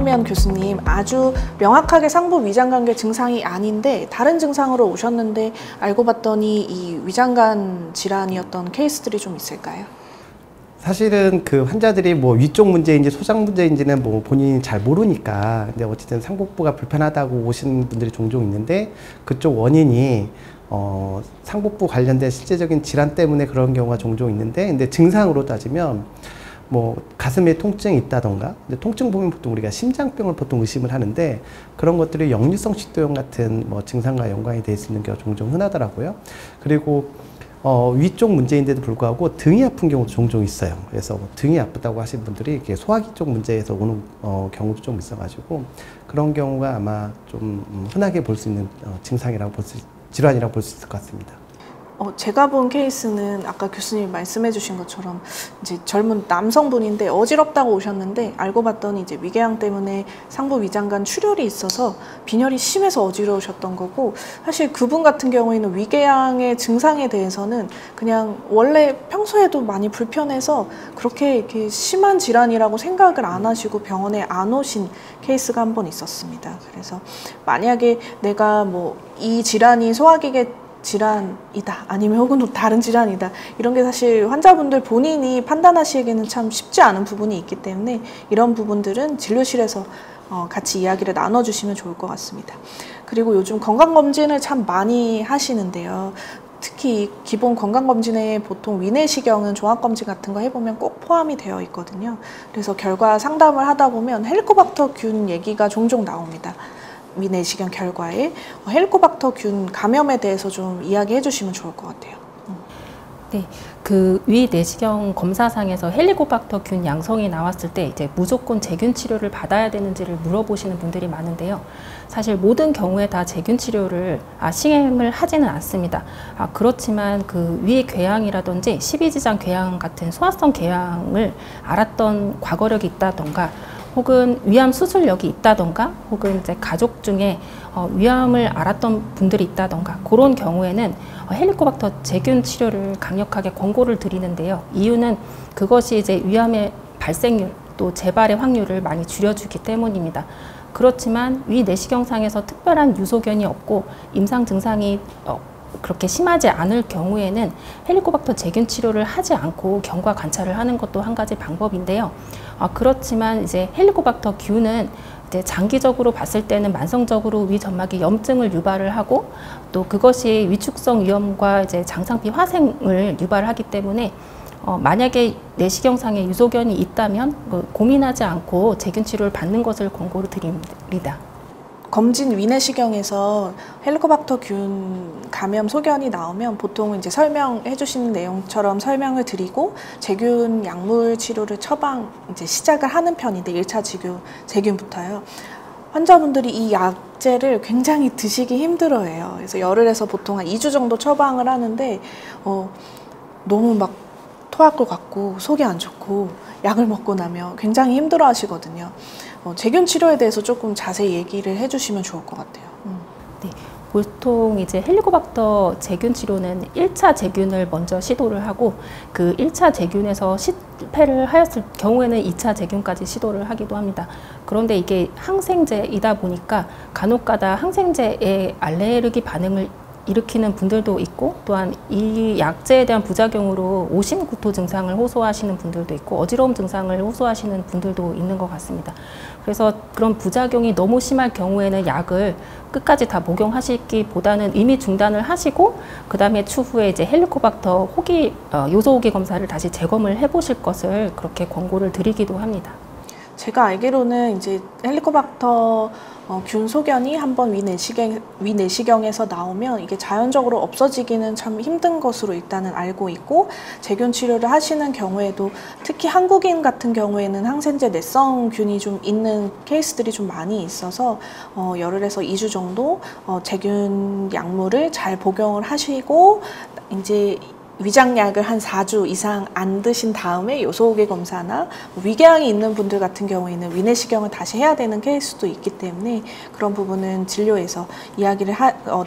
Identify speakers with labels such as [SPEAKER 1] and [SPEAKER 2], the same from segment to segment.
[SPEAKER 1] 그러면 교수님, 아주 명확하게 상부 위장관계 증상이 아닌데 다른 증상으로 오셨는데 알고 봤더니 이 위장관 질환이었던 케이스들이 좀 있을까요?
[SPEAKER 2] 사실은 그 환자들이 뭐 위쪽 문제인지 소장 문제인지는 뭐 본인이 잘 모르니까, 근데 어쨌든 상복부가 불편하다고 오시는 분들이 종종 있는데, 그쪽 원인이 상복부 관련된 실제적인 질환 때문에 그런 경우가 종종 있는데, 근데 증상으로 따지면 뭐 가슴에 통증이 있다던가, 근데 통증 보면 보통 우리가 심장병을 보통 의심을 하는데, 그런 것들이 역류성 식도염 같은 뭐 증상과 연관이 될 수 있는 경우가 종종 흔하더라고요. 그리고 위쪽 문제인데도 불구하고 등이 아픈 경우도 종종 있어요. 그래서 등이 아프다고 하신 분들이 이렇게 소화기 쪽 문제에서 오는 경우도 좀 있어가지고, 그런 경우가 아마 좀 흔하게 볼 수 있는 증상이라고 질환이라고 볼 수 있을 것 같습니다.
[SPEAKER 1] 제가 본 케이스는 아까 교수님이 말씀해 주신 것처럼 이제 젊은 남성분인데 어지럽다고 오셨는데, 알고 봤더니 이제 위궤양 때문에 상부 위장관 출혈이 있어서 빈혈이 심해서 어지러우셨던 거고, 사실 그분 같은 경우에는 위궤양의 증상에 대해서는 그냥 원래 평소에도 많이 불편해서 그렇게 이렇게 심한 질환이라고 생각을 안 하시고 병원에 안 오신 케이스가 한 번 있었습니다. 그래서 만약에 내가 뭐 이 질환이 소화기계 질환이다, 아니면 혹은 다른 질환이다, 이런 게 사실 환자분들 본인이 판단하시기에는 참 쉽지 않은 부분이 있기 때문에 이런 부분들은 진료실에서 같이 이야기를 나눠주시면 좋을 것 같습니다. 그리고 요즘 건강검진을 참 많이 하시는데요. 특히 기본 건강검진에 보통 위내시경은 종합검진 같은 거 해보면 꼭 포함이 되어 있거든요. 그래서 결과 상담을 하다 보면 헬리코박터균 얘기가 종종 나옵니다. 위내시경 결과에 헬리코박터균 감염에 대해서 좀 이야기해 주시면 좋을 것 같아요.
[SPEAKER 3] 네, 그 위내시경 검사상에서 헬리코박터균 양성이 나왔을 때 이제 무조건 제균 치료를 받아야 되는지를 물어보시는 분들이 많은데요. 사실 모든 경우에 다 제균 치료를 시행을 하지는 않습니다. 그렇지만 그 위궤양이라든지 십이지장 궤양 같은 소화성 궤양을 알았던 과거력이 있다던가, 혹은 위암 수술력이 있다던가, 혹은 이제 가족 중에 위암을 앓았던 분들이 있다던가, 그런 경우에는 헬리코박터 제균 치료를 강력하게 권고를 드리는데요. 이유는 그것이 이제 위암의 발생률 또 재발의 확률을 많이 줄여주기 때문입니다. 그렇지만 위내시경상에서 특별한 유소견이 없고 임상 증상이 그렇게 심하지 않을 경우에는 헬리코박터 제균 치료를 하지 않고 경과 관찰을 하는 것도 한 가지 방법인데요. 그렇지만 이제 헬리코박터 균은 이제 장기적으로 봤을 때는 만성적으로 위 점막이 염증을 유발을 하고, 또 그것이 위축성 위염과 이제 장상피 화생을 유발하기 때문에 만약에 내시경상에 유소견이 있다면 고민하지 않고 제균 치료를 받는 것을 권고를 드립니다.
[SPEAKER 1] 검진 위내시경에서 헬리코박터균 감염 소견이 나오면 보통 이제 설명해 주시는 내용처럼 설명을 드리고 제균 약물 치료를 처방 이제 시작을 하는 편인데, 1차 제균부터요. 환자분들이 이 약제를 굉장히 드시기 힘들어해요. 그래서 열을 해서 보통 한 2주 정도 처방을 하는데 너무 막 토할 것 같고 속이 안 좋고 약을 먹고 나면 굉장히 힘들어 하시거든요. 제균 치료에 대해서 조금 자세히 얘기를 해주시면 좋을 것 같아요.
[SPEAKER 3] 네, 보통 이제 헬리코박터 제균 치료는 1차 제균을 먼저 시도를 하고, 그 1차 제균에서 실패를 하였을 경우에는 2차 제균까지 시도를 하기도 합니다. 그런데 이게 항생제이다 보니까 간혹가다 항생제에 알레르기 반응을 일으키는 분들도 있고, 또한 이 약제에 대한 부작용으로 오심구토 증상을 호소하시는 분들도 있고, 어지러움 증상을 호소하시는 분들도 있는 것 같습니다. 그래서 그런 부작용이 너무 심할 경우에는 약을 끝까지 다 복용하시기보다는 이미 중단을 하시고, 그 다음에 추후에 이제 헬리코박터 요소호기 검사를 다시 재검을 해보실 것을 그렇게 권고를 드리기도 합니다.
[SPEAKER 1] 제가 알기로는 이제 헬리코박터 균 소견이 한번 위내시경에서 나오면 이게 자연적으로 없어지기는 참 힘든 것으로 일단은 알고 있고, 제균 치료를 하시는 경우에도 특히 한국인 같은 경우에는 항생제 내성균이 좀 있는 케이스들이 좀 많이 있어서 열흘에서 2주 정도 제균 약물을 잘 복용을 하시고 이제 위장약을 한 4주 이상 안 드신 다음에 요소호계 검사나 위궤양이 있는 분들 같은 경우에는 위내시경을 다시 해야 되는 케이스도 있기 때문에 그런 부분은 진료에서 이야기를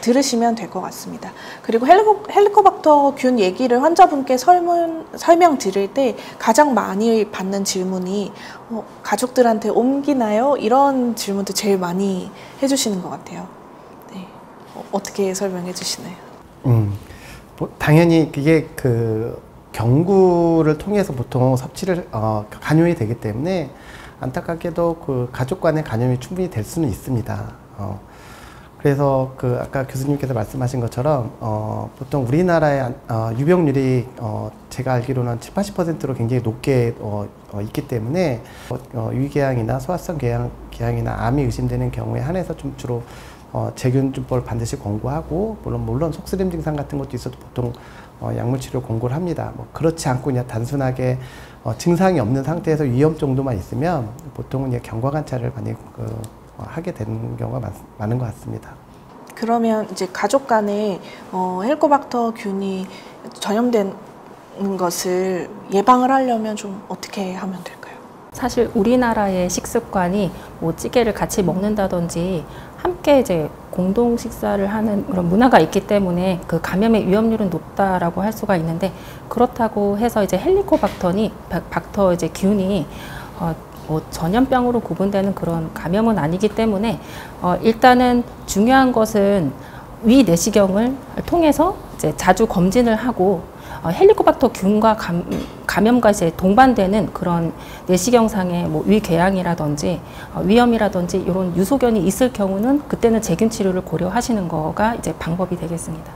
[SPEAKER 1] 들으시면 될 것 같습니다. 그리고 헬리코박터 균 얘기를 환자분께 설명 드릴 때 가장 많이 받는 질문이 가족들한테 옮기나요? 이런 질문도 제일 많이 해주시는 것 같아요. 네. 어떻게 설명해 주시나요?
[SPEAKER 2] 당연히 그게 경구를 통해서 보통 섭취를 감염이 되기 때문에 안타깝게도 그 가족 간의 감염이 충분히 될 수는 있습니다. 그래서 아까 교수님께서 말씀하신 것처럼 보통 우리나라의 유병률이 제가 알기로는 70~80%로 굉장히 높게 있기 때문에 위궤양이나 소화성 궤양이나 암이 의심되는 경우에 한해서 좀 주로 제균주법을 반드시 권고하고 물론 속쓰림 증상 같은 것도 있어도 보통 약물 치료 권고를 합니다. 그렇지 않고 그냥 단순하게 증상이 없는 상태에서 위험 정도만 있으면 보통은 이제 경과 관찰을 많이 하게 되는 경우가 많은 것 같습니다.
[SPEAKER 1] 그러면 이제 가족 간에 헬리코박터 균이 전염되는 것을 예방을 하려면 좀 어떻게 하면 될까요?
[SPEAKER 3] 사실 우리나라의 식습관이 뭐 찌개를 같이 먹는다든지 함께 이제 공동 식사를 하는 그런 문화가 있기 때문에 그 감염의 위험률은 높다라고 할 수가 있는데, 그렇다고 해서 이제 헬리코박터 이제 균이 뭐 전염병으로 구분되는 그런 감염은 아니기 때문에 일단은 중요한 것은 위 내시경을 통해서 이제 자주 검진을 하고 헬리코박터 균과 감염과 이제 동반되는 그런 내시경상의 뭐 위궤양이라든지 위염이라든지 이런 유소견이 있을 경우는 그때는 제균 치료를 고려하시는 거가 이제 방법이 되겠습니다.